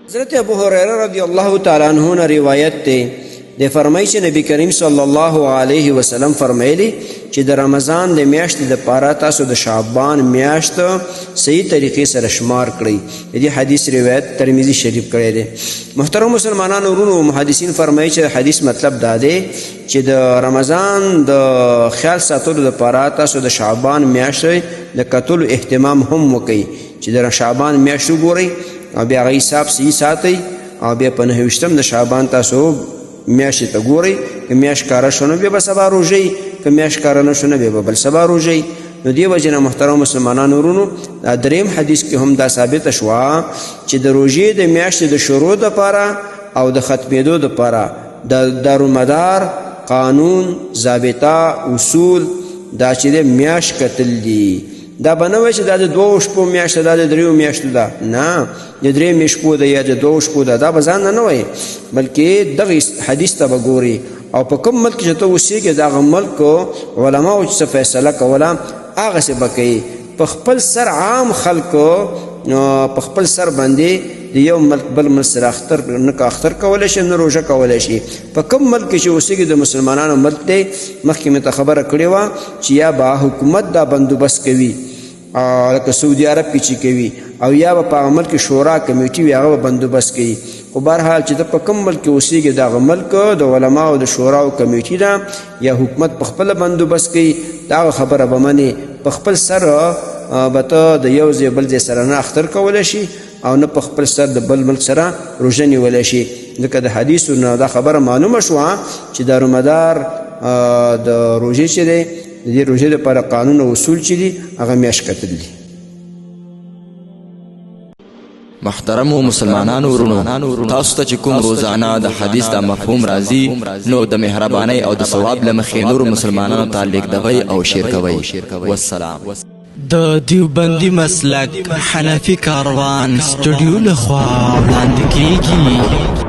حضرت ابو هريره رضی الله تعالی عنہ نے روایت ته د فرمایي چې نبی کریم صلی الله علیه وسلم فرمایلی چې د رمضان د میاشتې د پاره تاسو د شعبان میاشت صحیح طریقې سره شمار کړئ. دې حدیث روایت ترمذی شریف کړی دی. محترم مسلمانانو ورونو، محدثین فرمایي چې حدیث مطلب دا دی چې د رمضان د خیال ساتلو د پاره تاسو د شعبان میاشت د کتلو اهتمام هم وکړئ، چې د شعبان میاشت وګورئ او بیا هغه حساب صحیح ساتئ او بیا په 29 د شعبان تاسو میاشتې ته ګورئ. که میاشت کاره شو نو بیا به سبا روژئ، که میاشت کاره نه شو نو بیا به بل سبا روژئ. نو دې وجې نه محترم مسلمانانو ورونو، دا دریم حدیث کې هم دا ثابته شوه چې د روژې د میاشتې د شروع دپاره او د ختمېدو دپاره د دارومدار قانون، ضابطه، اصول دا چې د میاشت کتل دي. دا به نه وایي چې دا د 2 شپو میاشت ده، دا د 3 میاشتو ده، نه، د 3 شپو ده یا د 2 شپو ده، دا به ځان نه وایي، بلکې دغه حدیث ته به ګوري او په کوم ملک چې ته اوسېږې د هغه ملک علماو چې څه فیصله کوله هغسې به کوي. په خپل سر عام خلکو په خپل سر باندې د یو ملک بل ملک سره نه اختر کولی شي نه روژه کولی شي. په کوم ملک کې چې اوسېږي د مسلمانانو ملک دی، مخکې مې ته خبره کړې وه چې یا به حکومت دا بندوبست کوي لکه سعودي عرب کې چې کوي، او یا به په هغه ملک شورا کمیټي وي هغه به بندوبست کوي. خو بهرحال چې ته په کوم ملک کې اوسېږي د هغه ملک د علماو د شوراو کمیټي ده یا حکومت په خپله بندوبست کوي، د هغه خبره به منې. په خپل سر به ته د یو ځای بل ځای سره نه اختر کولی شي او نه په خپل سر د بل ملک سره روژه نیولی شي. ځکه د حدیثو نه دا خبره معلومه شوه چې دارومدار د روژې چې دی د دې روژې دپاره قانون او اصول چې دي هغه میاشت کتل دي. محترمو مسلمانانو ورونو، تاسو ته چې کوم روزانه د حدیث د مفهوم راځي نو د مهربانۍ او د ثواب له مخې نورو مسلمانانو ته لیږدوئ او شیر کوئ. والسلام. د دیوبندي مسلک حنفي کاروان سټوډیو لخوا وړاندې کیږي.